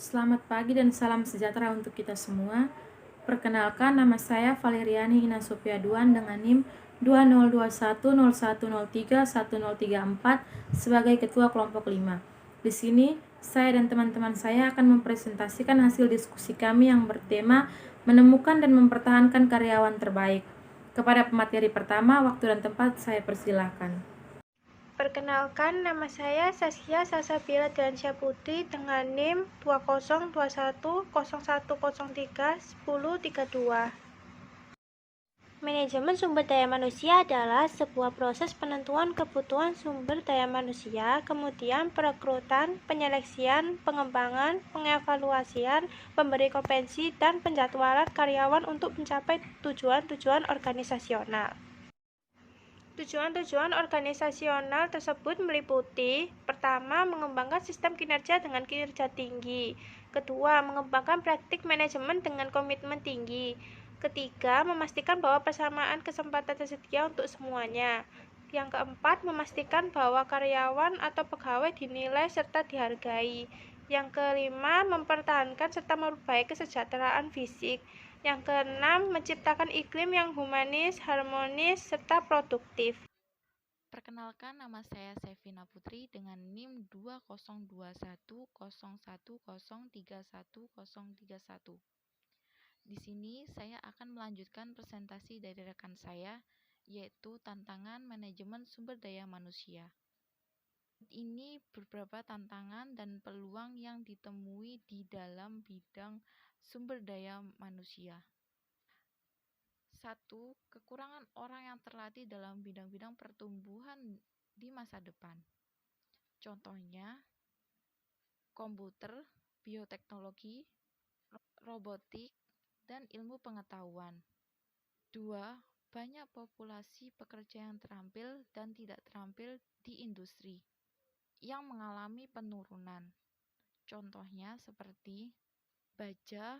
Selamat pagi dan salam sejahtera untuk kita semua. Perkenalkan, nama saya Valeriani Ina Sophia Duan dengan NIM 202101031034 sebagai Ketua Kelompok 5. Di sini, saya dan teman-teman saya akan mempresentasikan hasil diskusi kami yang bertema menemukan dan mempertahankan karyawan terbaik. Kepada pemateri pertama, waktu dan tempat saya persilahkan. Perkenalkan, nama saya Saskia Salsabila Diansyah Putri dengan NIM 202101031032. Manajemen sumber daya manusia adalah sebuah proses penentuan kebutuhan sumber daya manusia, kemudian perekrutan, penyeleksian, pengembangan, pengevaluasian, pemberi kompetensi, dan penjadwalan karyawan untuk mencapai tujuan-tujuan organisasional. Tujuan-tujuan organisasional tersebut meliputi: pertama, mengembangkan sistem kinerja dengan kinerja tinggi; kedua, mengembangkan praktik manajemen dengan komitmen tinggi; ketiga, memastikan bahwa persamaan kesempatan tersedia untuk semuanya; yang keempat, memastikan bahwa karyawan atau pegawai dinilai serta dihargai; yang kelima, mempertahankan serta memperbaiki kesejahteraan fisik; yang keenam, menciptakan iklim yang humanis, harmonis, serta produktif. Perkenalkan, nama saya Sevina Putri dengan NIM 202101031031. Di sini saya akan melanjutkan presentasi dari rekan saya, yaitu tantangan manajemen sumber daya manusia. Ini beberapa tantangan dan peluang yang ditemui di dalam bidang sumber daya manusia. 1. Kekurangan orang yang terlatih dalam bidang-bidang pertumbuhan di masa depan. Contohnya, komputer, bioteknologi, robotik, dan ilmu pengetahuan. 2. Banyak populasi pekerja yang terampil dan tidak terampil di industri yang mengalami penurunan. Contohnya seperti baja,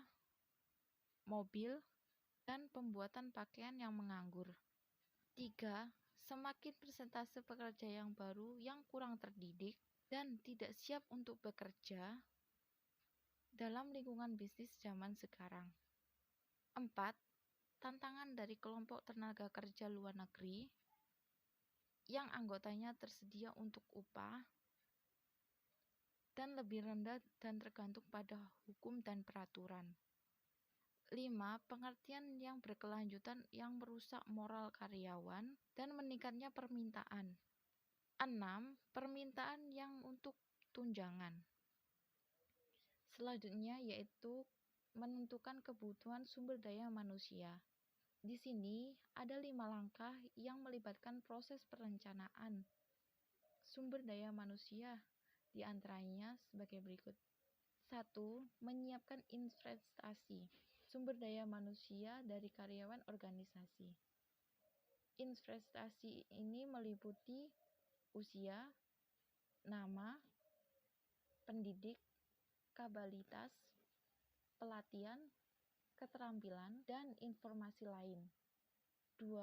mobil, dan pembuatan pakaian yang menganggur. 3. Semakin persentase pekerja yang baru yang kurang terdidik dan tidak siap untuk bekerja dalam lingkungan bisnis zaman sekarang. 4. Tantangan dari kelompok tenaga kerja luar negeri yang anggotanya tersedia untuk upah dan lebih rendah dan tergantung pada hukum dan peraturan. 5. Pengertian yang berkelanjutan yang merusak moral karyawan dan meningkatnya permintaan. 6. Permintaan yang untuk tunjangan. Selanjutnya yaitu menentukan kebutuhan sumber daya manusia. Di sini ada 5 langkah yang melibatkan proses perencanaan sumber daya manusia, di antaranya sebagai berikut. 1. Menyiapkan investasi sumber daya manusia dari karyawan organisasi. Investasi ini meliputi usia, nama, pendidik, kapabilitas, pelatihan, keterampilan, dan informasi lain. 2.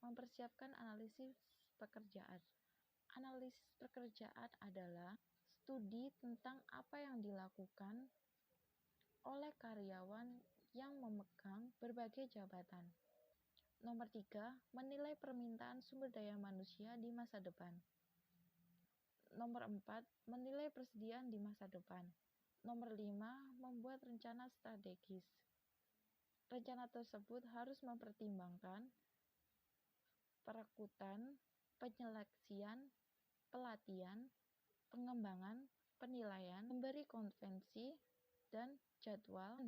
Mempersiapkan analisis pekerjaan. Analisis pekerjaan adalah studi tentang apa yang dilakukan oleh karyawan yang memegang berbagai jabatan. Nomor 3. Menilai permintaan sumber daya manusia di masa depan. Nomor 4. Menilai persediaan di masa depan. Nomor 5. Membuat rencana strategis. Rencana tersebut harus mempertimbangkan perekrutan, penyeleksian, pelatihan, pengembangan, penilaian, memberi konvensi, dan jadwal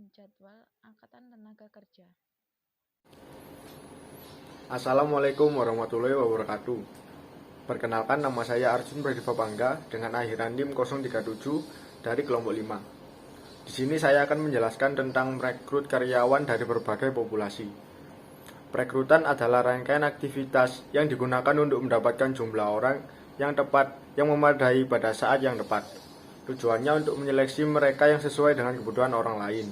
angkatan tenaga kerja. Assalamualaikum warahmatullahi wabarakatuh. Perkenalkan, nama saya Arjun Pradipa Pangga dengan akhiran NIM 037 dari kelompok 5. Di sini saya akan menjelaskan tentang merekrut karyawan dari berbagai populasi. Perekrutan adalah rangkaian aktivitas yang digunakan untuk mendapatkan jumlah orang yang tepat yang memadai pada saat yang tepat. Tujuannya untuk menyeleksi mereka yang sesuai dengan kebutuhan orang lain.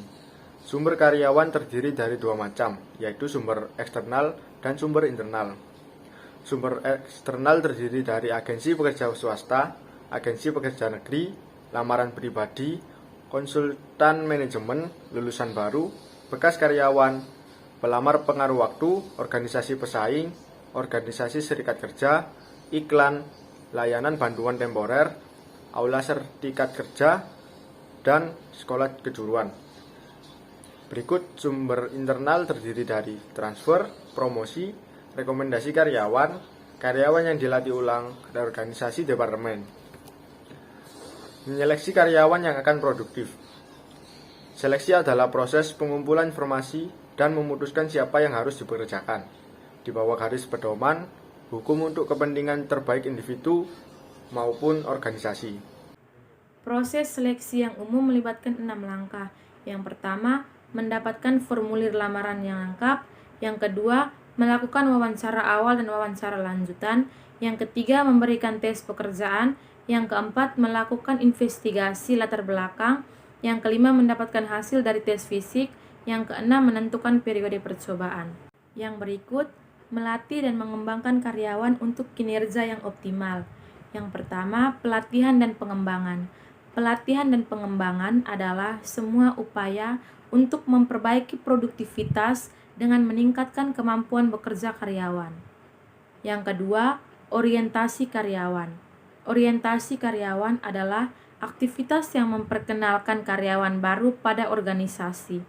Sumber karyawan terdiri dari 2 macam, yaitu sumber eksternal dan sumber internal. Sumber eksternal terdiri dari agensi pekerja swasta, agensi pekerja negeri, lamaran pribadi, konsultan manajemen, lulusan baru, bekas karyawan, pelamar pengaruh waktu, organisasi pesaing, organisasi serikat kerja, iklan, layanan bantuan temporer, aula sertifikat kerja, dan sekolah kejuruan. Berikut sumber internal terdiri dari transfer, promosi, rekomendasi karyawan, karyawan yang dilatih ulang, reorganisasi departemen. Menyeleksi karyawan yang akan produktif. Seleksi adalah proses pengumpulan informasi dan memutuskan siapa yang harus dipekerjakan. Di bawah garis pedoman, hukum untuk kepentingan terbaik individu maupun organisasi. Proses seleksi yang umum melibatkan 6 langkah. Yang pertama, mendapatkan formulir lamaran yang lengkap. Yang kedua, melakukan wawancara awal dan wawancara lanjutan. Yang ketiga, memberikan tes pekerjaan. Yang keempat, melakukan investigasi latar belakang. Yang kelima, mendapatkan hasil dari tes fisik. Yang keenam, menentukan periode percobaan. Yang berikut, melatih dan mengembangkan karyawan untuk kinerja yang optimal. Yang pertama, pelatihan dan pengembangan. Pelatihan dan pengembangan adalah semua upaya untuk memperbaiki produktivitas dengan meningkatkan kemampuan bekerja karyawan. Yang kedua, orientasi karyawan. Orientasi karyawan adalah aktivitas yang memperkenalkan karyawan baru pada organisasi.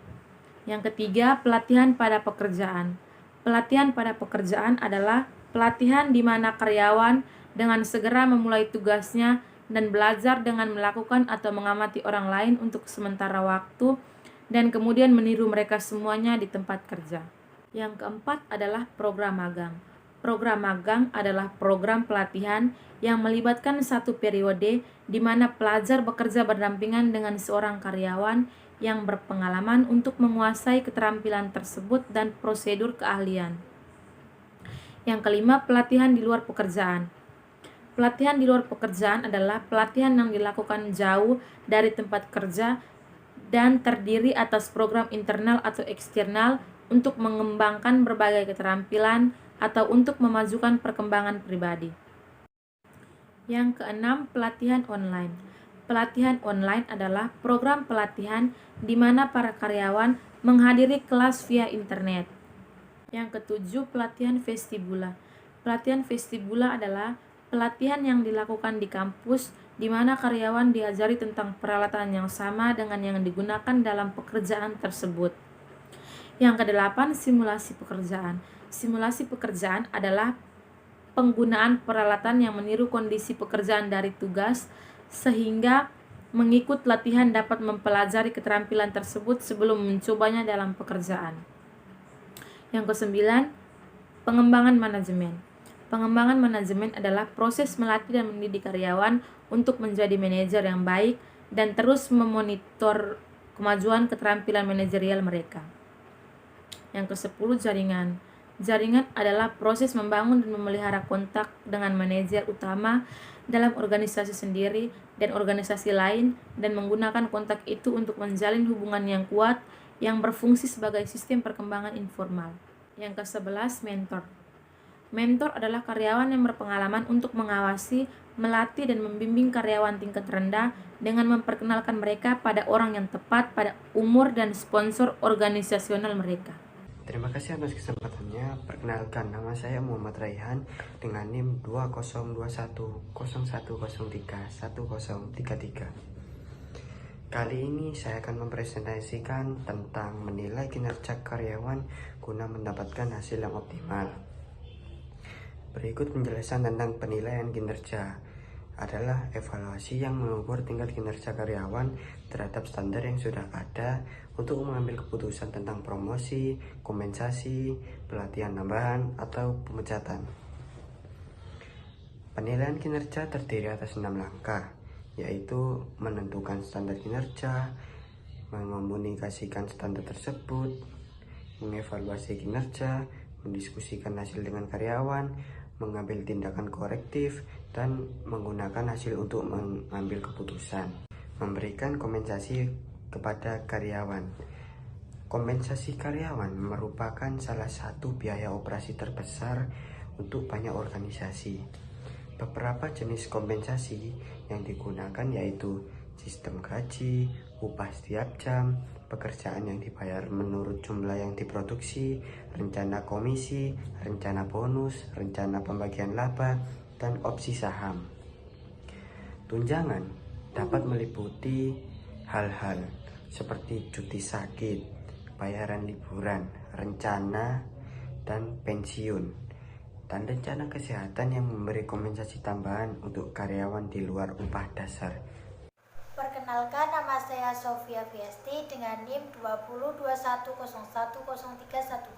Yang ketiga, pelatihan pada pekerjaan. Pelatihan pada pekerjaan adalah pelatihan di mana karyawan dengan segera memulai tugasnya dan belajar dengan melakukan atau mengamati orang lain untuk sementara waktu dan kemudian meniru mereka semuanya di tempat kerja. Yang keempat adalah program magang. Program magang adalah program pelatihan yang melibatkan satu periode di mana pelajar bekerja berdampingan dengan seorang karyawan yang berpengalaman untuk menguasai keterampilan tersebut dan prosedur keahlian. Yang kelima, pelatihan di luar pekerjaan. Pelatihan di luar pekerjaan adalah pelatihan yang dilakukan jauh dari tempat kerja dan terdiri atas program internal atau eksternal untuk mengembangkan berbagai keterampilan atau untuk memajukan perkembangan pribadi. Yang keenam, pelatihan online. Pelatihan online adalah program pelatihan di mana para karyawan menghadiri kelas via internet. Yang ketujuh, pelatihan vestibula. Pelatihan vestibula adalah pelatihan yang dilakukan di kampus di mana karyawan diajari tentang peralatan yang sama dengan yang digunakan dalam pekerjaan tersebut. Yang kedelapan, simulasi pekerjaan. Simulasi pekerjaan adalah penggunaan peralatan yang meniru kondisi pekerjaan dari tugas sehingga mengikut latihan dapat mempelajari keterampilan tersebut sebelum mencobanya dalam pekerjaan. Yang kesembilan, pengembangan manajemen. Pengembangan manajemen adalah proses melatih dan mendidik karyawan untuk menjadi manajer yang baik dan terus memonitor kemajuan keterampilan manajerial mereka. Yang ke-10, jaringan. Jaringan adalah proses membangun dan memelihara kontak dengan manajer utama dalam organisasi sendiri dan organisasi lain dan menggunakan kontak itu untuk menjalin hubungan yang kuat yang berfungsi sebagai sistem perkembangan informal. Yang ke-11, mentor. Mentor adalah karyawan yang berpengalaman untuk mengawasi, melatih, dan membimbing karyawan tingkat rendah dengan memperkenalkan mereka pada orang yang tepat pada umur dan sponsor organisasional mereka. Terima kasih atas kesempatannya. Perkenalkan, nama saya Muhammad Raihan dengan NIM 202101031033. Kali ini saya akan mempresentasikan tentang menilai kinerja karyawan guna mendapatkan hasil yang optimal. Berikut penjelasan tentang penilaian kinerja adalah evaluasi yang mengukur tingkat kinerja karyawan terhadap standar yang sudah ada untuk mengambil keputusan tentang promosi, kompensasi, pelatihan tambahan, atau pemecatan. Penilaian kinerja terdiri atas 6 langkah, yaitu menentukan standar kinerja, mengkomunikasikan standar tersebut, mengevaluasi kinerja, mendiskusikan hasil dengan karyawan, mengambil tindakan korektif, dan menggunakan hasil untuk mengambil keputusan. Memberikan kompensasi kepada karyawan. Kompensasi karyawan merupakan salah satu biaya operasi terbesar untuk banyak organisasi. Beberapa jenis kompensasi yang digunakan yaitu sistem gaji, upah setiap jam, pekerjaan yang dibayar menurut jumlah yang diproduksi, rencana komisi, rencana bonus, rencana pembagian laba, dan opsi saham. Tunjangan dapat meliputi hal-hal seperti cuti sakit, bayaran liburan, rencana dan pensiun, dan rencana kesehatan yang memberi kompensasi tambahan untuk karyawan di luar upah dasar. Perkenalkan, nama saya Sofia Fiesti dengan NIM 202101031036.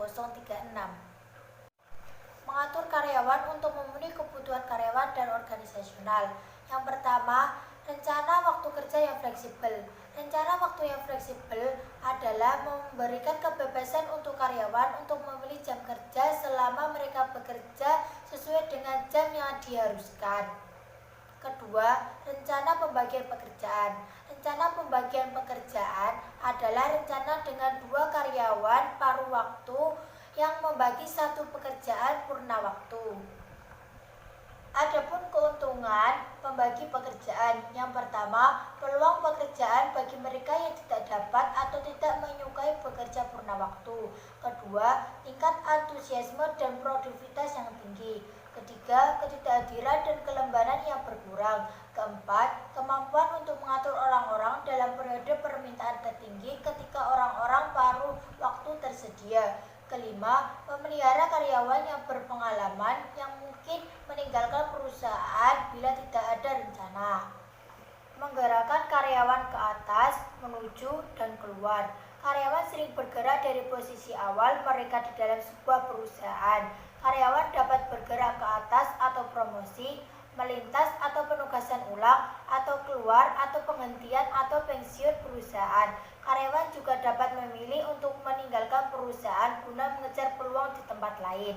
Mengatur karyawan untuk memenuhi kebutuhan karyawan dan organisasional. Yang pertama, rencana waktu kerja yang fleksibel. Rencana waktu yang fleksibel adalah memberikan kebebasan untuk karyawan untuk memilih jam kerja selama mereka bekerja sesuai dengan jam yang diharuskan. Kedua, rencana pembagian pekerjaan. Rencana pembagian pekerjaan adalah rencana dengan 2 karyawan paruh waktu yang membagi satu pekerjaan purna waktu. Adapun keuntungan pembagi pekerjaan, yang pertama, peluang pekerjaan bagi mereka yang tidak dapat atau tidak menyukai bekerja purna waktu. Kedua, tingkat antusiasme dan produktivitas yang tinggi. Ketiga, ketidakhadiran dan kelembaran yang berkurang. Keempat, kemampuan untuk mengatur orang-orang dalam periode permintaan tertinggi ketika orang-orang paruh waktu tersedia. Kelima, memelihara karyawan yang berpengalaman yang mungkin meninggalkan perusahaan bila tidak ada rencana. Menggerakkan karyawan ke atas, menuju, dan keluar. Karyawan sering bergerak dari posisi awal mereka di dalam sebuah perusahaan. Karyawan dapat bergerak ke atas atau promosi, melintas atau penugasan ulang, atau keluar atau penghentian atau pensiun perusahaan. Karyawan juga dapat memilih untuk meninggalkan perusahaan guna mengejar peluang di tempat lain.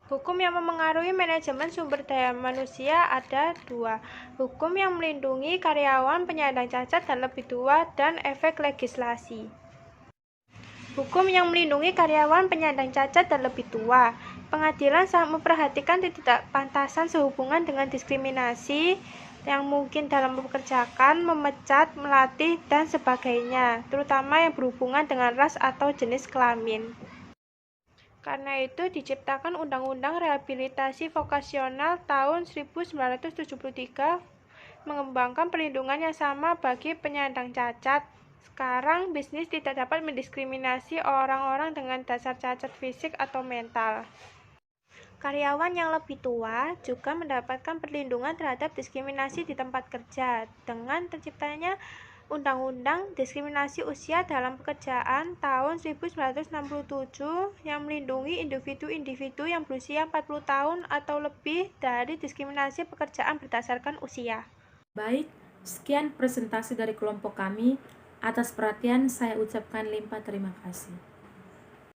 Hukum yang memengaruhi manajemen sumber daya manusia ada 2. Hukum yang melindungi karyawan penyandang cacat dan lebih tua dan efek legislasi. Hukum yang melindungi karyawan penyandang cacat dan lebih tua. Pengadilan sangat memperhatikan ketidakpantasan sehubungan dengan diskriminasi yang mungkin dalam mempekerjakan, memecat, melatih, dan sebagainya, terutama yang berhubungan dengan ras atau jenis kelamin. Karena itu diciptakan Undang-Undang Rehabilitasi Vokasional tahun 1973 mengembangkan perlindungan yang sama bagi penyandang cacat. Sekarang bisnis tidak dapat mendiskriminasi orang-orang dengan dasar cacat fisik atau mental. Karyawan yang lebih tua juga mendapatkan perlindungan terhadap diskriminasi di tempat kerja dengan terciptanya Undang-Undang Diskriminasi Usia dalam Pekerjaan tahun 1967 yang melindungi individu-individu yang berusia 40 tahun atau lebih dari diskriminasi pekerjaan berdasarkan usia. Baik, sekian presentasi dari kelompok kami. Atas perhatian saya ucapkan limpah terima kasih.